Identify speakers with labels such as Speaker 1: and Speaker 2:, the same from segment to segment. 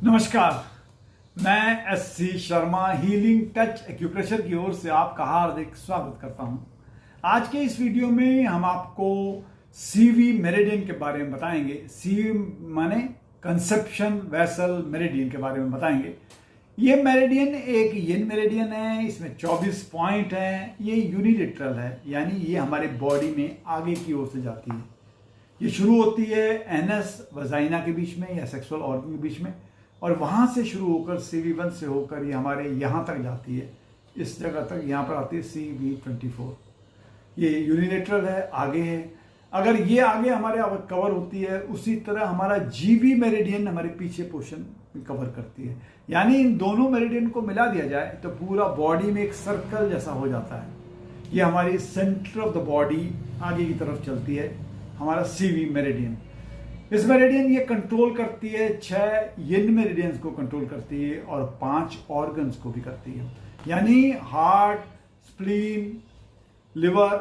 Speaker 1: नमस्कार। मैं SC Sharma healing touch acupressure की ओर से आपका हार्दिक स्वागत करता हूं। आज के इस वीडियो में हम आपको सीवी मेरिडियन के बारे में बताएंगे। सीवी माने कंसेप्शन वेसल मेरिडियन के बारे में बताएंगे। ये मेरिडियन एक यिन मेरिडियन है, इसमें 24 पॉइंट हैं। ये यूनिलेटरल है, यानी ये हमारे बॉडी में आगे की ओर से जाती है। ये शुरू होती है एनस वजाइना के बीच में या सेक्सुअल ऑर्गन के बीच में, और वहाँ से शुरू होकर CV1 से होकर ये हमारे यहाँ तक जाती है, इस जगह तक यहाँ पर आती है CV24। ये यूनिलेटरल है, आगे है। अगर ये आगे हमारे कवर होती है, उसी तरह हमारा जीवी मेरिडियन हमारे पीछे पोर्शन कवर करती है। यानी इन दोनों मेरिडियन को मिला दिया जाए तो पूरा बॉडी में एक सर्कल जैसा हो जाता है। ये हमारी सेंटर ऑफ द बॉडी आगे की तरफ चलती है, हमारा CV मेरिडियन। इस मेरिडियन ये कंट्रोल करती है 6 यिन मेरिडियंस को कंट्रोल करती है और 5 ऑर्गन्स को भी करती है, यानी हार्ट, स्प्लीन, लिवर,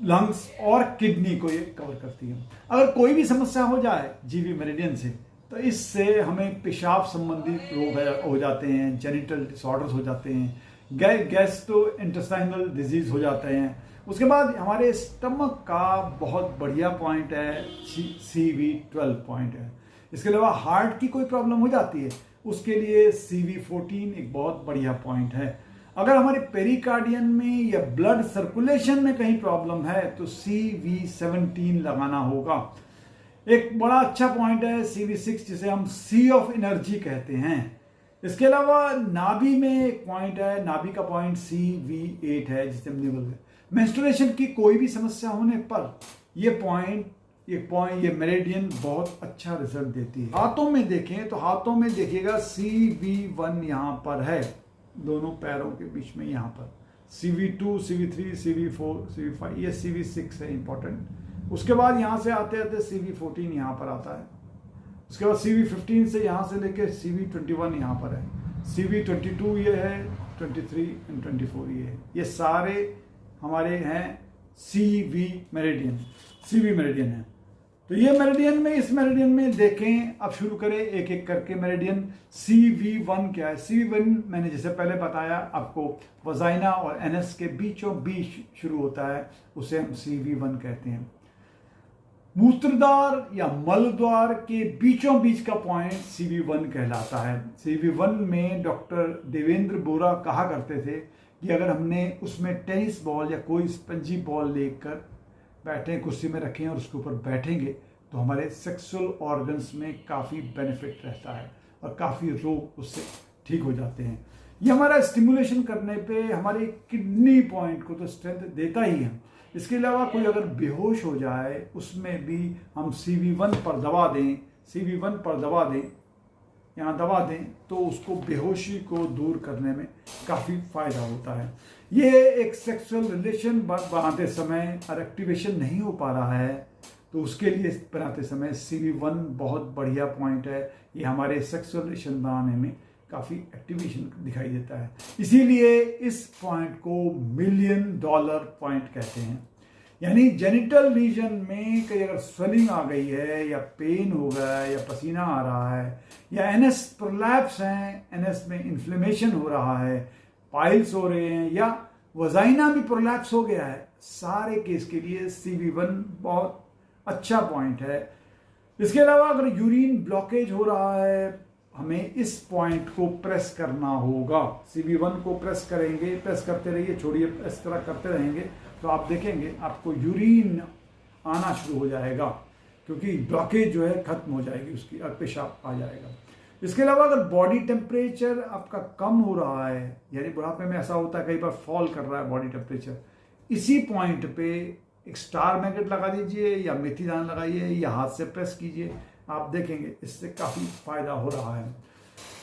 Speaker 1: लंग्स और किडनी को ये कवर करती है। अगर कोई भी समस्या हो जाए जीवी मेरिडियन से, तो इससे हमें पेशाब संबंधित रोग हो जाते हैं, जेनिटल डिसऑर्डर्स हो जाते हैं, गैस्ट्रोइंटेस्टाइनल डिजीज हो जाते हैं। उसके बाद हमारे स्टमक का बहुत बढ़िया पॉइंट है, CV12 पॉइंट है। इसके अलावा हार्ट की कोई प्रॉब्लम हो जाती है, उसके लिए CV14 एक बहुत बढ़िया पॉइंट है। अगर हमारे पेरिकार्डियन में या ब्लड सर्कुलेशन में कहीं प्रॉब्लम है तो CV17 लगाना होगा। एक बड़ा अच्छा पॉइंट है CV6, जिसे हम सी ऑफ एनर्जी कहते हैं। इसके अलावा नाभि में एक पॉइंट है, नाभि का पॉइंट CV8 है, जिसे हम निवल है। मेंस्ट्रुएशन की कोई भी समस्या होने पर ये मेरिडियन बहुत अच्छा रिजल्ट देती है। हाथों में देखें तो हाथों में देखिएगा CV1 यहाँ पर है, दोनों पैरों के बीच में यहाँ पर। CV2, CV3, CV4, CV5, ये CV6 है इंपॉर्टेंट। उसके बाद यहाँ से आते आते CV14 यहाँ पर आता है। उसके बाद CV15 से यहाँ से लेके CV21 यहाँ पर है। CV22 ये है, 23 और 24 ये है। ये सारे हमारे हैं CV मेरिडियन है। तो ये मेरिडियन में, इस मेरिडियन में देखें, अब शुरू करें एक एक करके मेरिडियन। CV1 क्या है? CV1 मैंने जैसे पहले बताया आपको, वजाइना और एनस के बीचों बीच शुरू होता है, उसे हम CV1 कहते हैं। मूत्रद्वार या मलद्वार के बीचों बीच का पॉइंट CV1 कहलाता है। CV1 में डॉक्टर देवेंद्र बोरा कहा करते थे कि अगर हमने उसमें टेनिस बॉल या कोई स्पंजी बॉल लेकर बैठे, कुर्सी में रखें और उसके ऊपर बैठेंगे, तो हमारे सेक्सुअल ऑर्गन्स में काफ़ी बेनिफिट रहता है और काफ़ी रोग उससे ठीक हो जाते हैं। ये हमारा स्टिमुलेशन करने पे हमारे किडनी पॉइंट को तो स्ट्रेंथ देता ही है। इसके अलावा कोई अगर बेहोश हो जाए, उसमें भी हम CV1 पर दबा दें, यहाँ दबा दें, तो उसको बेहोशी को दूर करने में काफ़ी फायदा होता है। ये एक सेक्सुअल रिलेशन बनाते समय अगर एक्टिवेशन नहीं हो पा रहा है, तो उसके लिए बनाते समय CV1 बहुत बढ़िया पॉइंट है। ये हमारे सेक्सुअल रिलेशन बनाने में काफ़ी एक्टिवेशन दिखाई देता है। इसीलिए इस पॉइंट को $1 मिलियन पॉइंट कहते हैं। यानी जेनिटल रीजन में कहीं अगर स्वेलिंग आ गई है, या पेन हो गया है, या पसीना आ रहा है, या एनएस प्रोलैप्स हैं, एनएस में इन्फ्लेमेशन हो रहा है, पाइल्स हो रहे हैं, या वजाइना भी प्रोलैप्स हो गया है, सारे केस के लिए CV1 बहुत अच्छा पॉइंट है। इसके अलावा अगर यूरिन ब्लॉकेज हो रहा है, हमें इस पॉइंट को प्रेस करना होगा। CV1 को प्रेस करेंगे, प्रेस करते रहिए, छोड़िए, इस तरह करते रहेंगे तो आप देखेंगे आपको यूरिन आना शुरू हो जाएगा, क्योंकि ब्लॉकेज जो है खत्म हो जाएगी उसकी और पेशाब आ जाएगा। इसके अलावा अगर बॉडी टेम्परेचर आपका कम हो रहा है, यानी बुढ़ापे में ऐसा होता है कई बार फॉल कर रहा है बॉडी टेम्परेचर, इसी पॉइंट पे एक स्टार मैग्नेट लगा दीजिए या मेथी दाना लगाइए या हाथ से प्रेस कीजिए, आप देखेंगे इससे काफ़ी फायदा हो रहा है।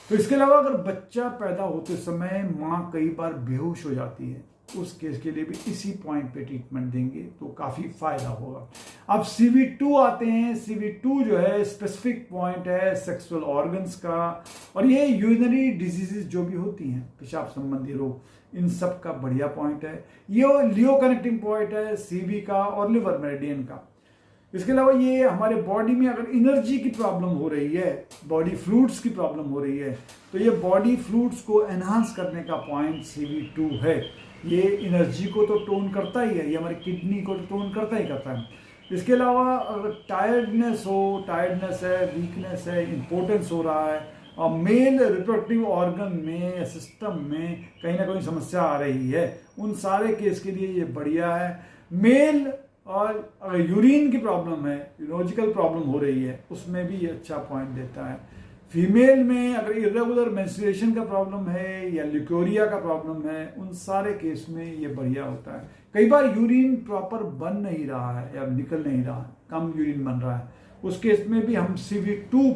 Speaker 1: तो इसके अलावा अगर बच्चा पैदा होते समय माँ कई बार बेहोश हो जाती है, उस केस के लिए भी इसी पॉइंट पे ट्रीटमेंट देंगे तो काफ़ी फायदा होगा। अब CV2 आते हैं। CV2 जो है स्पेसिफिक पॉइंट है सेक्सुअल ऑर्गन्स का, और ये यूरिनरी डिजीजेस जो भी होती हैं, पेशाब संबंधी रोग, इन सब का बढ़िया पॉइंट है। ये लियो कनेक्टिंग पॉइंट है CV का और लिवर मेरिडियन का। इसके अलावा ये हमारे बॉडी में अगर एनर्जी की प्रॉब्लम हो रही है, बॉडी फ्लूइड्स की प्रॉब्लम हो रही है, तो ये बॉडी फ्लूइड्स को एनहांस करने का पॉइंट CV2 है। ये एनर्जी को तो टोन करता ही है, ये हमारी किडनी को तो टोन करता ही करता है। इसके अलावा अगर टायर्डनेस है, वीकनेस है, इम्पोर्टेंस हो रहा है और मेल रिप्रोडक्टिव ऑर्गन में, सिस्टम में कहीं ना कहीं समस्या आ रही है, उन सारे केस के लिए ये बढ़िया है। मेल और अगर यूरिन की प्रॉब्लम है, यूरोलॉजिकल प्रॉब्लम हो रही है, उसमें भी ये अच्छा पॉइंट देता है। फीमेल में अगर इरेगुलर मेंस्ट्रुएशन का प्रॉब्लम है या ल्यूकोरिया का प्रॉब्लम है, उन सारे केस में ये बढ़िया होता है। कई बार यूरिन प्रॉपर बन नहीं रहा है या निकल नहीं रहा है, कम यूरिन बन रहा है, उस केस में भी हम CV2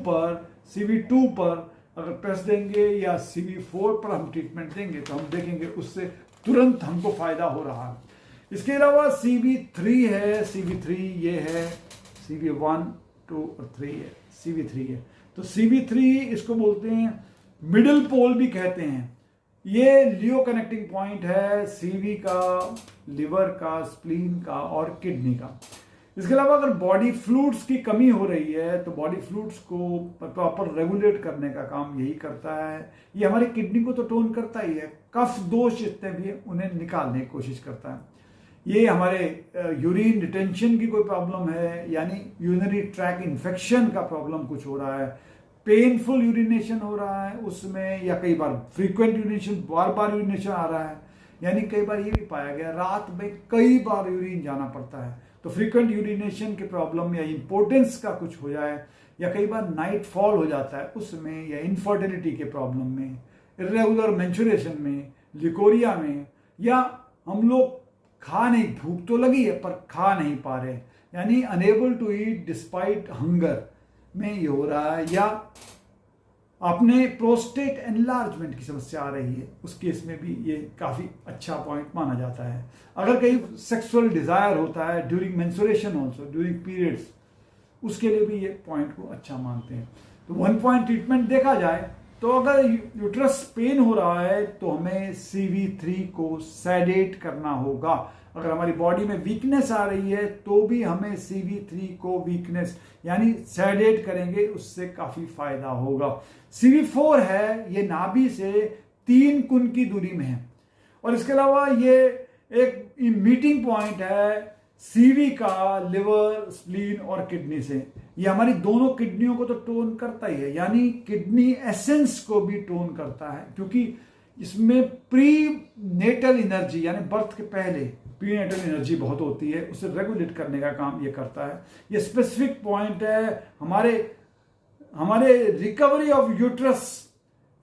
Speaker 1: पर अगर प्रेस देंगे या CV4 पर हम ट्रीटमेंट देंगे तो हम देखेंगे उससे तुरंत हमको फायदा हो रहा है। इसके अलावा CV3 है, CV3 ये है, CV1, 2 और 3 है, CV3 है। तो CV3 इसको बोलते हैं मिडिल पोल भी कहते हैं। ये लियो कनेक्टिंग पॉइंट है CV का, लिवर का, स्प्लीन का और किडनी का। इसके अलावा अगर बॉडी फ्लूइड्स की कमी हो रही है तो बॉडी फ्लूइड्स को प्रॉपर रेगुलेट करने का काम यही करता है। ये हमारी किडनी को तो टोन करता ही है, कफ दोष जितने भी हैं उन्हें निकालने की कोशिश करता है। ये हमारे यूरिन रिटेंशन की कोई प्रॉब्लम है, यानी यूरिनरी ट्रैक इन्फेक्शन का प्रॉब्लम कुछ हो रहा है, पेनफुल यूरिनेशन हो रहा है उसमें, या कई बार फ्रीक्वेंट यूरिनेशन, बार बार यूरिनेशन आ रहा है, यानी कई बार ये भी पाया गया रात में कई बार यूरिन जाना पड़ता है। तो फ्रीक्वेंट यूरिनेशन के प्रॉब्लम या इंपोर्टेंस का कुछ हो जाए, या कई बार नाइट फॉल हो जाता है उसमें, या इनफर्टिलिटी के प्रॉब्लम में, इरेगुलर मेंस्ट्रुएशन में, लिकोरिया में, या हम लोग खा नहीं, भूख तो लगी है पर खा नहीं पा रहे, यानी unable to eat despite hunger में ये हो रहा है, या अपने प्रोस्टेट एनलार्जमेंट की समस्या आ रही है, उस केस में भी ये काफी अच्छा पॉइंट माना जाता है। अगर कहीं सेक्सुअल डिजायर होता है during menstruation also, during periods, उसके लिए भी ये पॉइंट को अच्छा मानते हैं। तो 1 पॉइंट ट्रीटमेंट देखा जाए तो अगर यूट्रस पेन हो रहा है तो हमें CV3 को सेडेट करना होगा। अगर हमारी बॉडी में वीकनेस आ रही है तो भी हमें CV3 को वीकनेस यानी सेडेट करेंगे, उससे काफी फायदा होगा। CV4 है, ये नाभि से 3 कुन की दूरी में है, और इसके अलावा ये एक मीटिंग पॉइंट है CV का लिवर, स्प्लीन और किडनी से। ये हमारी दोनों किडनियों को तो टोन करता ही है, यानी किडनी एसेंस को भी टोन करता है, क्योंकि इसमें प्री नेटल एनर्जी यानी बर्थ के पहले प्री नेटल एनर्जी बहुत होती है, उसे रेगुलेट करने का काम ये करता है। ये स्पेसिफिक पॉइंट है हमारे रिकवरी ऑफ यूट्रस,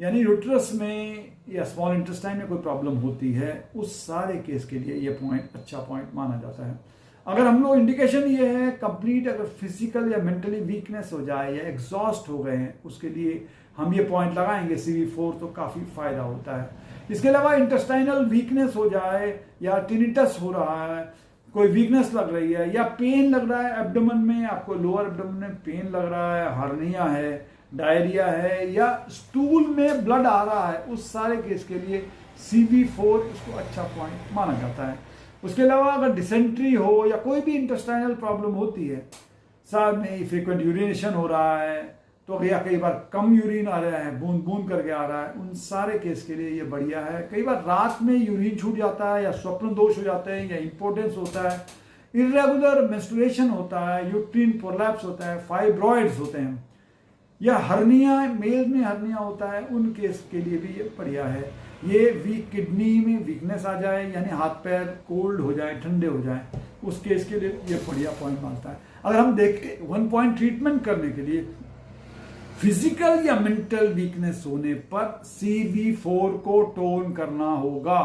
Speaker 1: यानी यूट्रस में या स्मॉल इंटेस्टाइन में कोई प्रॉब्लम होती है, उस सारे केस के लिए ये पॉइंट अच्छा पॉइंट माना जाता है। अगर हम लोग इंडिकेशन ये है कंप्लीट, अगर फिजिकल या मेंटली वीकनेस हो जाए या एग्जॉस्ट हो गए हैं, उसके लिए हम ये पॉइंट लगाएंगे CV4, तो काफी फायदा होता है। इसके अलावा इंटेस्टाइनल वीकनेस हो जाए या टिनिटस हो रहा है, कोई वीकनेस लग रही है या पेन लग रहा है एब्डोमेन में, आपको लोअर एब्डोमेन में पेन लग रहा है, हर्निया है, डायरिया है, या स्टूल में ब्लड आ रहा है, उस सारे केस के लिए CV4 इसको अच्छा पॉइंट माना जाता है। उसके अलावा अगर डिसेंट्री हो या कोई भी इंटेस्टाइनल प्रॉब्लम होती है, साथ में फ्रीक्वेंट यूरिनेशन हो रहा है, तो या कई बार कम यूरिन आ रहा है, बूंद बूंद करके आ रहा है, उन सारे केस के लिए ये बढ़िया है। कई बार रात में यूरिन छूट जाता है, या स्वप्न दोष हो जाते हैं, या इंपोर्टेंस होता है, इरेगुलर मेंस्ट्रुएशन होता है, यूट्रीन प्रोलैप्स होता है, फाइब्रॉइड्स होते हैं, या हर्निया, मेल में हर्निया होता है, उन केस के लिए भी ये बढ़िया है। ये वीक किडनी में वीकनेस आ जाए, यानी हाथ पैर कोल्ड हो जाए, ठंडे हो जाए, उस केस के लिए ये बढ़िया पॉइंट मानता है। अगर हम देखें 1 पॉइंट ट्रीटमेंट करने के लिए फिजिकल या मेंटल वीकनेस होने पर CV4 को टोन करना होगा।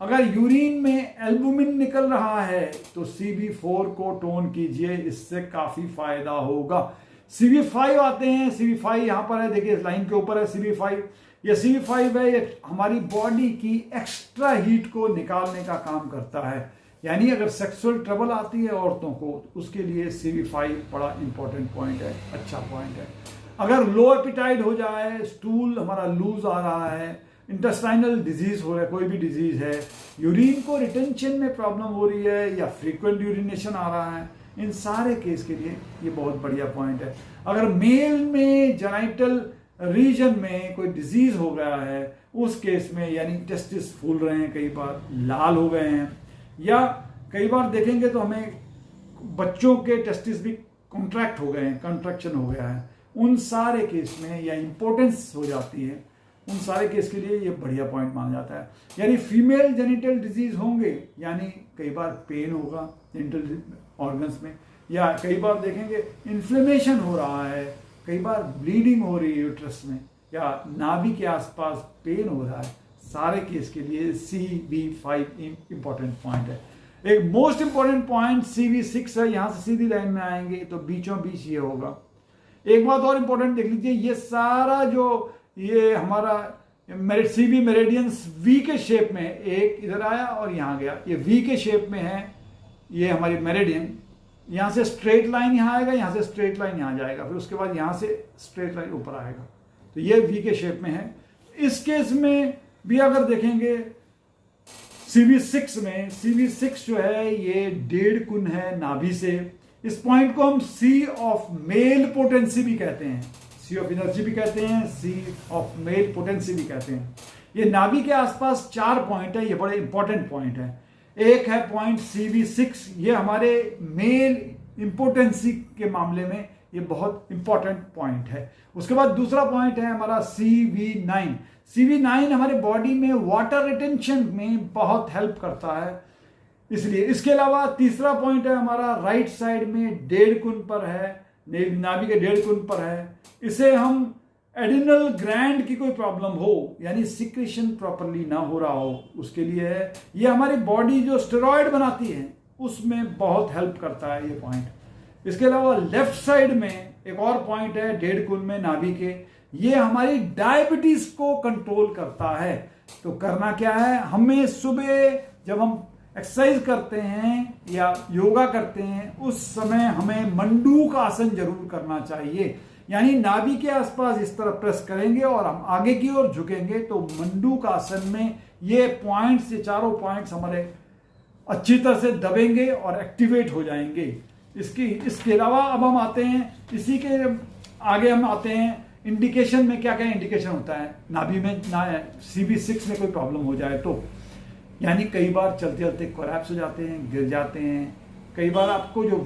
Speaker 1: अगर यूरिन में एल्बुमिन निकल रहा है तो CV4 को टोन कीजिए, इससे काफी फायदा होगा। CV5 आते हैं, CV5 यहां पर है, देखिए इस लाइन के ऊपर है CV5। ये CV5 है, ये हमारी बॉडी की एक्स्ट्रा हीट को निकालने का काम करता है, यानी अगर सेक्सुअल ट्रबल आती है औरतों को, उसके लिए CV5 बड़ा इंपॉर्टेंट पॉइंट है, अच्छा पॉइंट है। अगर लो एपिटाइट हो जाए, स्टूल हमारा लूज आ रहा है, इंटेस्टाइनल डिजीज हो रहा है, कोई भी डिजीज है, यूरिन को रिटेंशन में प्रॉब्लम हो रही है, या फ्रीक्वेंट यूरिनेशन आ रहा है, इन सारे केस के लिए ये बहुत बढ़िया पॉइंट है। अगर मेल में जेनाइटल रीजन में कोई डिजीज हो गया है उस केस में, यानी टेस्टिस फूल रहे हैं, कई बार लाल हो गए हैं, या कई बार देखेंगे तो हमें बच्चों के टेस्टिस भी कॉन्ट्रैक्ट हो गए हैं, कंट्रैक्शन हो गया है, उन सारे केस में या इंपॉर्टेंस हो जाती है, उन सारे केस के लिए ये बढ़िया पॉइंट माना जाता है। यानी फीमेल जेनिटल डिजीज होंगे, यानी कई बार पेन होगा जेनिटल ऑर्गन्स में, या कई बार देखेंगे इन्फ्लेमेशन हो रहा है, कई बार ब्लीडिंग हो रही है यूट्रस में, या नाभि के आसपास पेन हो रहा है, सारे केस के लिए CV5 इंपॉर्टेंट पॉइंट है। एक मोस्ट इंपॉर्टेंट पॉइंट CV6 है, यहां से सीधी लाइन में आएंगे तो बीचों बीच ये होगा। एक बात और इंपॉर्टेंट देख लीजिए, ये सारा जो ये हमारा CV मेरिडियंस V के शेप में, एक इधर आया और यहां गया, ये V के शेप में है, ये हमारी मेरिडियन, यहां से स्ट्रेट लाइन यहां आएगा, यहां से स्ट्रेट लाइन यहां जाएगा, फिर उसके बाद यहां से स्ट्रेट लाइन ऊपर आएगा, तो ये V के शेप में है। इस केस में भी अगर देखेंगे CV6 में, CV6 जो है ये 1.5 गुण है नाभि से। इस पॉइंट को हम C ऑफ मेल पोटेंसी भी कहते हैं, C ऑफ एनर्जी भी कहते हैं, C ऑफ मेल पोटेंसी भी कहते हैं। ये नाभि के आसपास 4 पॉइंट है, ये बड़े इंपॉर्टेंट पॉइंट है। एक है पॉइंट CV6, ये हमारे मेल इंपोर्टेंसी के मामले में ये बहुत इंपॉर्टेंट पॉइंट है। उसके बाद दूसरा पॉइंट है हमारा CV9। CV9 हमारे बॉडी में वाटर रिटेंशन में बहुत हेल्प करता है, इसलिए। इसके अलावा तीसरा पॉइंट है हमारा राइट साइड में 1.5 गुण पर है, नाभि के 1.5 गुण पर है। इसे हम एडिनल ग्लैंड की कोई प्रॉब्लम हो, यानी सिक्रेशन प्रॉपरली ना हो रहा हो, उसके लिए है। ये हमारी बॉडी जो स्टेरॉइड बनाती है उसमें बहुत हेल्प करता है ये पॉइंट। इसके अलावा लेफ्ट साइड में एक और पॉइंट है 1.5 गुण में नाभि के, ये हमारी डायबिटीज को कंट्रोल करता है। तो करना क्या है, हमें सुबह जब हम एक्सरसाइज करते हैं या योगा करते हैं उस समय हमें मंडूक आसन जरूर करना चाहिए, यानी नाभि के आसपास इस तरह प्रेस करेंगे और हम आगे की ओर झुकेंगे, तो मंडूक आसन में ये पॉइंट्स, ये चारों पॉइंट्स हमारे अच्छी तरह से दबेंगे और एक्टिवेट हो जाएंगे। इसके अलावा अब हम आते हैं, इसी के आगे हम आते हैं इंडिकेशन में। क्या क्या इंडिकेशन होता है नाभि में CV6 में कोई प्रॉब्लम हो जाए तो, यानी कई बार चलते चलते कोलैप्स हो जाते हैं, गिर जाते हैं। कई बार आपको जो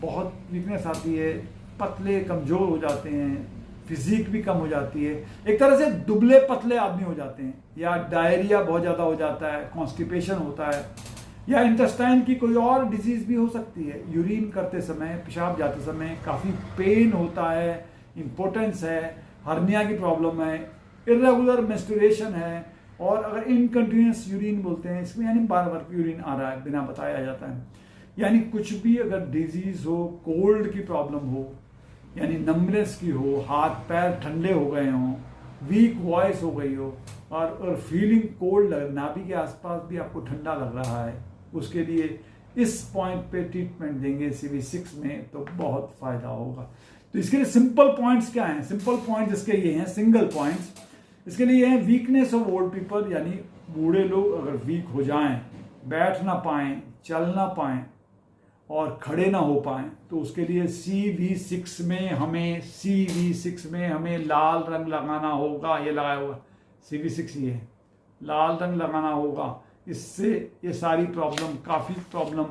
Speaker 1: बहुत वीकनेस आती है, पतले कमजोर हो जाते हैं, फिजिक भी कम हो जाती है, एक तरह से दुबले पतले आदमी हो जाते हैं, या डायरिया बहुत ज़्यादा हो जाता है, कॉन्स्टिपेशन होता है, या इंटेस्टाइन की कोई और डिजीज भी हो सकती है। यूरिन करते समय, पेशाब जाते समय काफ़ी पेन होता है, इम्पोर्टेंस है, हर्निया की प्रॉब्लम है, इरेगुलर मेंस्ट्रुएशन है, और अगर इनकंटिन्यूस यूरिन बोलते हैं, इसमें यानी बार बार यूरिन आ रहा है बिना बताया जाता है, यानी कुछ भी अगर डिजीज हो, कोल्ड की प्रॉब्लम हो, यानी नमनेस की हो, हाथ पैर ठंडे हो गए हों, वीक वॉइस हो गई हो, और फीलिंग कोल्ड लग, नाभि के आसपास भी आपको ठंडा लग रहा है, उसके लिए इस पॉइंट पे ट्रीटमेंट देंगे CV6 में तो बहुत फायदा होगा। तो इसके लिए सिंपल पॉइंट्स क्या हैं? सिंपल पॉइंट्स इसके ये हैं, सिंगल पॉइंट्स इसके लिए ये हैं। वीकनेस ऑफ ओल्ड पीपल, यानी बूढ़े लोग अगर वीक हो जाएं, बैठ ना पाएं, चल ना पाएं और खड़े ना हो पाएं, तो उसके लिए CV6 में हमें लाल रंग लगाना होगा। ये लगाया हुआ CV6, ये लाल रंग लगाना होगा। इससे ये सारी काफ़ी प्रॉब्लम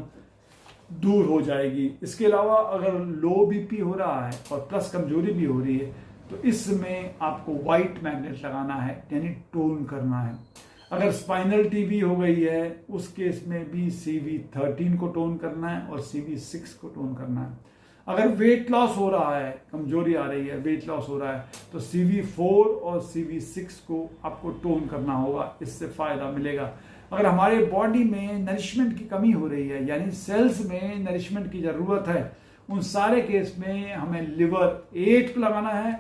Speaker 1: दूर हो जाएगी। इसके अलावा अगर लो BP हो रहा है और प्लस कमजोरी भी हो रही है, तो इसमें आपको वाइट मैग्नेट लगाना है, यानी टोन करना है। अगर स्पाइनल TB हो गई है उस केस में भी CV13 को टोन करना है और CV6 को टोन करना है। अगर वेट लॉस हो रहा है, कमजोरी आ रही है, वेट लॉस हो रहा है, तो CV4 और CV6 को आपको टोन करना होगा, इससे फायदा मिलेगा। अगर हमारे बॉडी में नरिशमेंट की कमी हो रही है, यानी सेल्स में नरिशमेंट की जरूरत है, उन सारे केस में हमें लिवर 8 को लगाना है,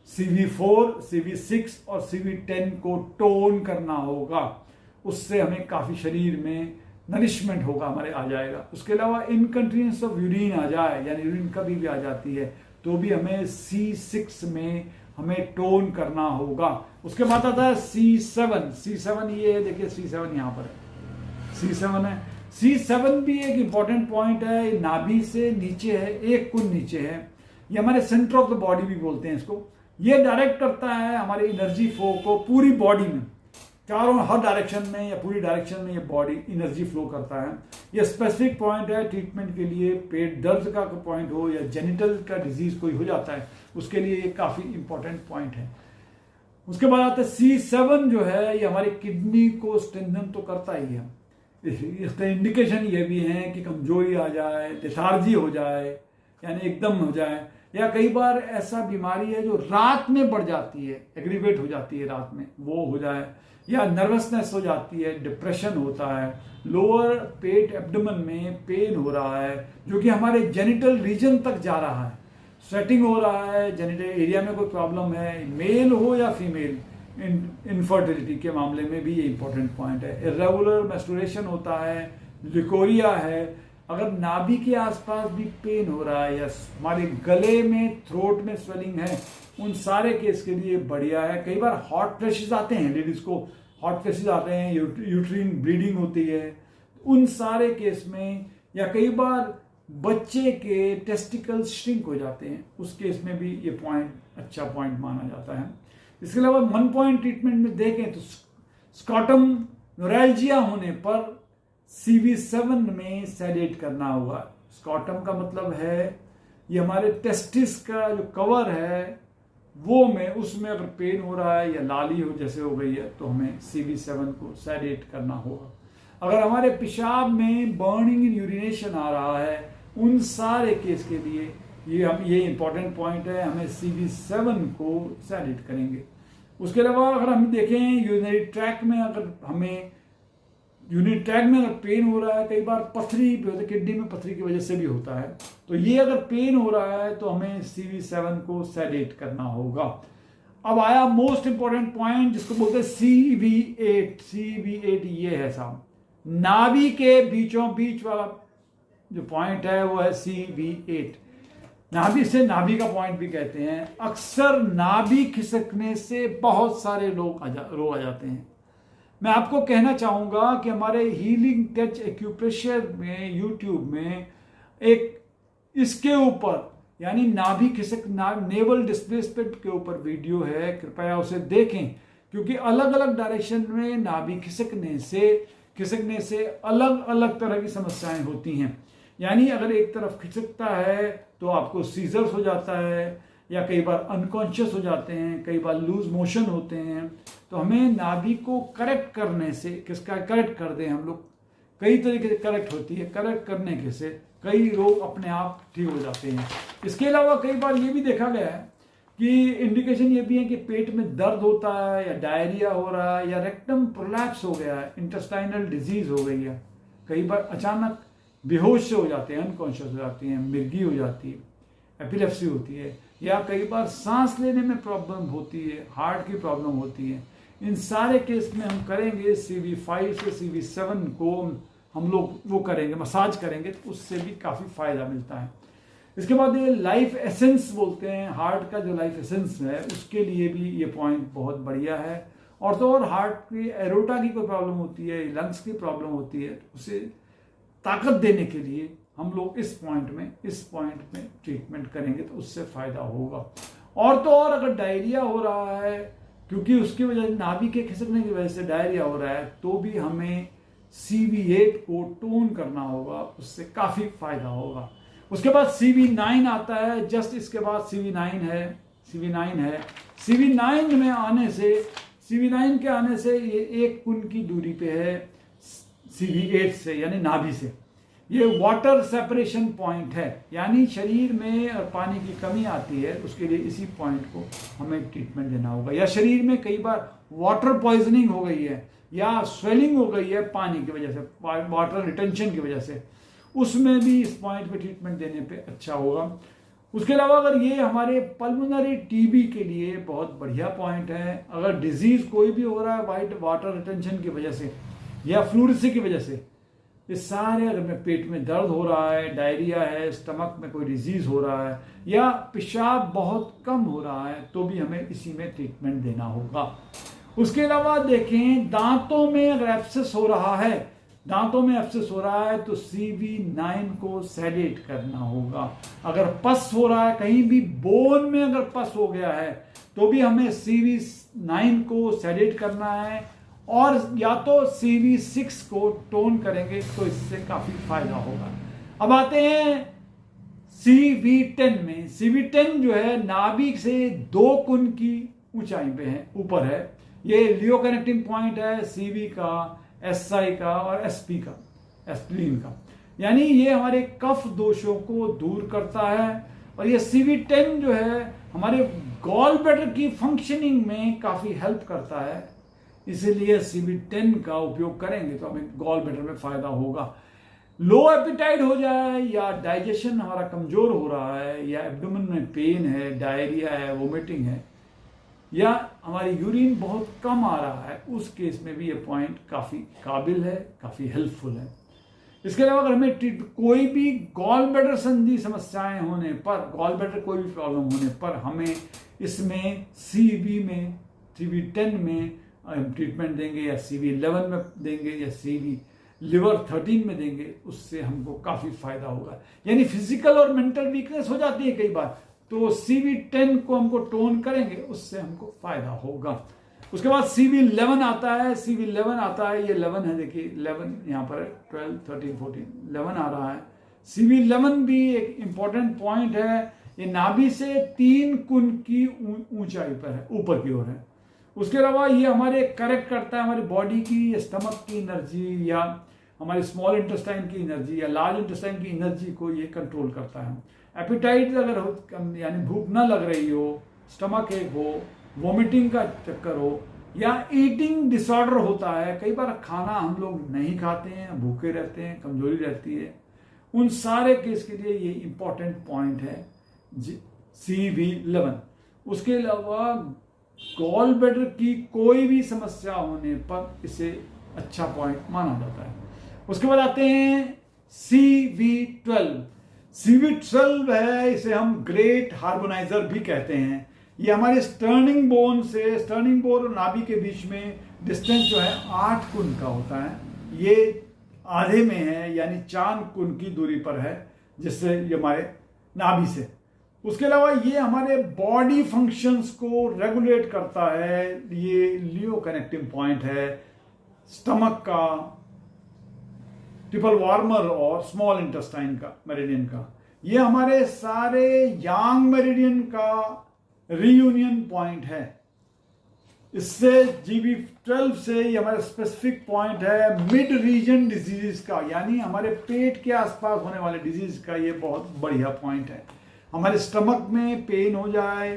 Speaker 1: CV4, CV6 और CV10 को टोन करना होगा। उससे हमें काफ़ी शरीर में नरिशमेंट होगा, हमारे आ जाएगा। उसके अलावा इनकंटिन्यूस ऑफ यूरिन आ जाए, यानी यूरिन कभी भी आ जाती है, तो भी हमें C6 में हमें टोन करना होगा। उसके बाद आता है C7। ये देखिए C7 यहाँ पर है, C7 है। C7 भी एक इंपॉर्टेंट पॉइंट है, ये नाभि से नीचे है, एक कुन नीचे है, ये हमारे सेंटर ऑफ द बॉडी भी बोलते हैं इसको। ये डायरेक्ट करता है हमारे एनर्जी फ्लो को पूरी बॉडी में, चारों हर डायरेक्शन में या पूरी डायरेक्शन में ये बॉडी एनर्जी फ्लो करता है। ये स्पेसिफिक पॉइंट है ट्रीटमेंट के लिए, पेट दर्द का पॉइंट हो या जेनिटल का डिजीज कोई हो जाता है उसके लिए ये काफ़ी इंपॉर्टेंट पॉइंट है। उसके बाद आता है C7 जो है, ये हमारी किडनी को स्ट्रेंथन तो करता ही है। इसका इंडिकेशन ये भी है कि कमजोरी आ जाए, लेथार्जी हो जाए, यानी एकदम हो जाए, या कई बार ऐसा बीमारी है जो रात में बढ़ जाती है, एग्रीवेट हो जाती है रात में, वो हो जाए, या नर्वसनेस हो जाती है, डिप्रेशन होता है, लोअर पेट एब्डोमेन में पेन हो रहा है जो कि हमारे जेनिटल रीजन तक जा रहा है, स्वेटिंग हो रहा है, जेनिटल एरिया में कोई प्रॉब्लम है, मेल हो या फीमेल, इनफर्टिलिटी के मामले में भी ये इंपॉर्टेंट पॉइंट है। इरेगुलर मेंस्ट्रुएशन होता है, लिकोरिया है, अगर नाभि के आसपास भी पेन हो रहा है या हमारे गले में, थ्रोट में स्वेलिंग है, उन सारे केस के लिए बढ़िया है। कई बार हॉट फ्लैशेस आते हैं, लेडीज को हॉट फ्लैशेस आते हैं, यूट्रीन ब्लीडिंग होती है, उन सारे केस में, या कई बार बच्चे के टेस्टिकल्स श्रिंक हो जाते हैं, उस केस में भी ये पॉइंट अच्छा पॉइंट माना जाता है। इसके अलावा 1 पॉइंट ट्रीटमेंट में देखें तो स्कॉटम न्यूरैल्जिया होने पर CV7 में सेडेट करना होगा। स्कॉटम का मतलब है ये हमारे टेस्टिस का जो कवर है वो में, उसमें अगर पेन हो रहा है या लाली हो जैसे हो गई है तो हमें CV7 को सेडेट करना होगा। अगर हमारे पेशाब में बर्निंग इन यूरिनेशन आ रहा है, उन सारे केस के लिए ये इंपॉर्टेंट पॉइंट है, हमें CV7 को सेडेट करेंगे। उसके अलावा अगर हम देखें यूरिनरी ट्रैक में, अगर हमें यूरिनरी ट्रैक में अगर पेन हो रहा है, कई बार पथरी भी होती है, किडनी में पथरी की वजह से भी होता है, तो ये अगर पेन हो रहा है तो हमें CV7 को सेडेट करना होगा। अब आया मोस्ट इंपॉर्टेंट पॉइंट जिसको बोलते हैं CV8। CV8 ये है साहब, नाभि के बीचों बीच वाला जो पॉइंट है वो है CV8। नाभि से नाभि का पॉइंट भी कहते हैं। अक्सर नाभि खिसकने से बहुत सारे रोग आ जाते हैं। मैं आपको कहना चाहूंगा कि हमारे हीलिंग टच एक्यूप्रेशर में, यूट्यूब में एक इसके ऊपर यानी नाभि खिसक नेवल डिस्प्लेसमेंट के ऊपर वीडियो है, कृपया उसे देखें, क्योंकि अलग अलग डायरेक्शन में नाभि खिसकने से अलग अलग तरह की समस्याएं होती हैं। यानी अगर एक तरफ खिसकता है तो आपको सीजर्स हो जाता है, या कई बार अनकॉन्शियस हो जाते हैं, कई बार लूज मोशन होते हैं। तो हमें नाभि को करेक्ट करने से, किसका करेक्ट कर दें हम लोग, कई तरीके से करेक्ट होती है, करेक्ट करने के से कई रोग अपने आप ठीक हो जाते हैं। इसके अलावा कई बार ये भी देखा गया है कि इंडिकेशन ये भी है कि पेट में दर्द होता है, या डायरिया हो रहा है, या रेक्टम प्रोलैप्स हो गया है, इंटेस्टाइनल डिजीज हो गई है, कई बार अचानक बेहोश से हो जाते हैं, अनकॉन्शियस हो जाती हैं, मिर्गी हो जाती है, एपिलेप्सी होती है, या कई बार सांस लेने में प्रॉब्लम होती है, हार्ट की प्रॉब्लम होती है। इन सारे केस में हम करेंगे CV5 से CV7 को हम लोग वो करेंगे, मसाज करेंगे, तो उससे भी काफ़ी फायदा मिलता है। इसके बाद ये लाइफ एसेंस बोलते हैं, हार्ट का जो लाइफ एसेंस है उसके लिए भी ये पॉइंट बहुत बढ़िया है। और तो और हार्ट की एरोटा की कोई प्रॉब्लम होती है, लंग्स की प्रॉब्लम होती है, उसे ताकत देने के लिए हम लोग इस पॉइंट में ट्रीटमेंट करेंगे तो उससे फायदा होगा। और तो और अगर डायरिया हो रहा है, क्योंकि उसकी वजह से नाभि के खिसकने की वजह से डायरिया हो रहा है, तो भी हमें CV8 को टोन करना होगा, उससे काफी फायदा होगा। उसके बाद CV9 आता है, जस्ट इसके बाद CV9 है। CV9 के आने से ये एक कुन की दूरी पे है CV8 से, यानी नाभि से। ये वाटर सेपरेशन पॉइंट है, यानी शरीर में पानी की कमी आती है, उसके लिए इसी पॉइंट को हमें ट्रीटमेंट देना होगा। या शरीर में कई बार वाटर पॉइजनिंग हो गई है या स्वेलिंग हो गई है पानी की वजह से, वाटर रिटेंशन की वजह से, उसमें भी इस पॉइंट पे ट्रीटमेंट देने पे अच्छा होगा। उसके अलावा अगर ये हमारे पल्मोनरी TB के लिए बहुत बढ़िया पॉइंट है। अगर डिजीज कोई भी हो रहा है वाटर रिटेंशन की वजह से या फ्लूरिसी की वजह से, ये सारे, अगर पेट में दर्द हो रहा है, डायरिया है, स्टमक में कोई डिजीज हो रहा है, या पेशाब बहुत कम हो रहा है, तो भी हमें इसी में ट्रीटमेंट देना होगा। उसके अलावा देखें, दांतों में अगर एब्सेस हो रहा है दांतों में एब्सेस हो रहा है तो CV9 को सेडेट करना होगा। अगर पस हो रहा है, कहीं भी बोन में अगर पस हो गया है तो भी हमें CV9 को सेडेट करना है, और या तो CV6 को टोन करेंगे तो इससे काफी फायदा होगा। अब आते हैं CV10 में। CV10 जो है नाभि से 2 कुन की ऊंचाई पे है, ऊपर है। ये लियो कनेक्टिंग पॉइंट है CV का, SI का और SP का, एस्प्लीन का। यानी ये हमारे कफ दोषों को दूर करता है। और ये CV10 जो है हमारे गॉल ब्लैडर की फंक्शनिंग में काफी हेल्प करता है, इसीलिए CV10 का उपयोग करेंगे तो हमें गॉल ब्लैडर में फायदा होगा। लो एपिटाइट हो जाए या डाइजेशन हमारा कमजोर हो रहा है या एब्डोमेन में पेन है, डायरिया है, वोमिटिंग है, या हमारी यूरिन बहुत कम आ रहा है, उस केस में भी ये पॉइंट काफी काबिल है, काफी हेल्पफुल है। इसके अलावा अगर हमें कोई भी गॉल ब्लैडर संबंधी समस्याएं होने पर, गॉल ब्लैडर कोई भी प्रॉब्लम होने पर हमें इसमें CV10 में हम ट्रीटमेंट देंगे, या CV11 में देंगे, या CV13 में देंगे, उससे हमको काफी फायदा होगा। यानी फिजिकल और मेंटल वीकनेस हो जाती है कई बार, तो CV10 को हमको टोन करेंगे, उससे हमको फायदा होगा। उसके बाद CV11 आता है। CV11 आता है, ये 11 है, देखिए 11 यहाँ पर 12, 13, 14, 11 आ रहा है। CV11 भी एक इंपॉर्टेंट पॉइंट है। ये नाभि से 3 कुन की ऊंचाई पर है, ऊपर की ओर है। उसके अलावा ये हमारे करेक्ट करता है हमारी बॉडी की, स्टमक की एनर्जी, या हमारे स्मॉल इंटेस्टाइन की एनर्जी, या लार्ज इंटेस्टाइन की एनर्जी को ये कंट्रोल करता है। एपिटाइट अगर हो, यानी भूख ना लग रही हो, स्टमक एक हो, वोमिटिंग का चक्कर हो, या ईटिंग डिसऑर्डर होता है, कई बार खाना हम लोग नहीं खाते हैं, भूखे रहते हैं, कमजोरी रहती है, उन सारे केस के लिए ये इंपॉर्टेंट पॉइंट है CV11। उसके अलावा गॉल ब्लैडर की कोई भी समस्या होने पर इसे अच्छा पॉइंट माना जाता है। उसके बाद आते हैं CV12। CV12 है, इसे हम ग्रेट हार्मोनाइजर भी कहते हैं। ये हमारे स्टर्निंग बोन से, स्टर्निंग बोन और नाभि के बीच में डिस्टेंस जो है 8 कुन का होता है। ये आधे में है, यानी 4 कुन की दूरी पर है, जिससे ये हमारे नाभि से। उसके अलावा ये हमारे बॉडी फंक्शंस को रेगुलेट करता है। ये लियो कनेक्टिंग पॉइंट है स्टमक का, ट्रिपल वार्मर और स्मॉल इंटेस्टाइन का, मेरिडियन का। ये हमारे सारे यांग मेरिडियन का रियूनियन पॉइंट है। इससे GB12 से ये हमारे स्पेसिफिक पॉइंट है मिड रीजन डिजीज का, यानी हमारे पेट के आसपास होने वाले डिजीज का ये बहुत बढ़िया पॉइंट है। हमारे स्टमक में पेन हो जाए,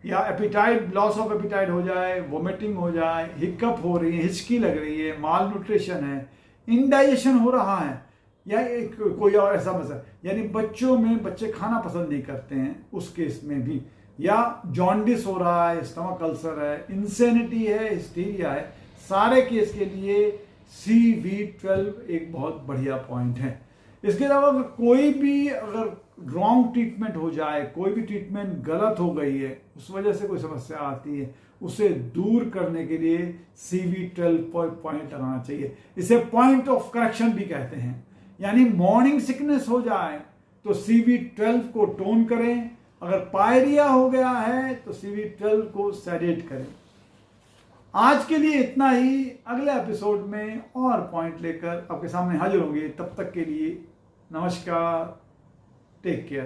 Speaker 1: या एपिटाइट, लॉस ऑफ एपिटाइट हो जाए, वोमिटिंग हो जाए, हिकअप हो रही है, हिचकी लग रही है, माल न्यूट्रिशन है, इंडाइजेशन हो रहा है, या एक कोई और ऐसा मसला, यानी बच्चों में बच्चे खाना पसंद नहीं करते हैं, उस केस में भी, या जॉन्डिस हो रहा है, स्टमक अल्सर है, इंसेनिटी है, हिस्टीरिया है, सारे केस के लिए CV12 एक बहुत बढ़िया पॉइंट है। इसके अलावा अगर कोई भी अगर रॉन्ग ट्रीटमेंट हो जाए, कोई भी ट्रीटमेंट गलत हो गई है, उस वजह से कोई समस्या आती है, उसे दूर करने के लिए CV12 पॉइंट लगाना चाहिए। इसे पॉइंट ऑफ करेक्शन भी कहते हैं। यानी मॉर्निंग सिकनेस हो जाए तो CV12 को टोन करें, अगर पायरिया हो गया है तो CV12 को सेडेट करें। आज के लिए इतना ही। अगले एपिसोड में और पॉइंट लेकर आपके सामने हाजिर होंगे। तब तक के लिए नमस्कार, टेक केयर।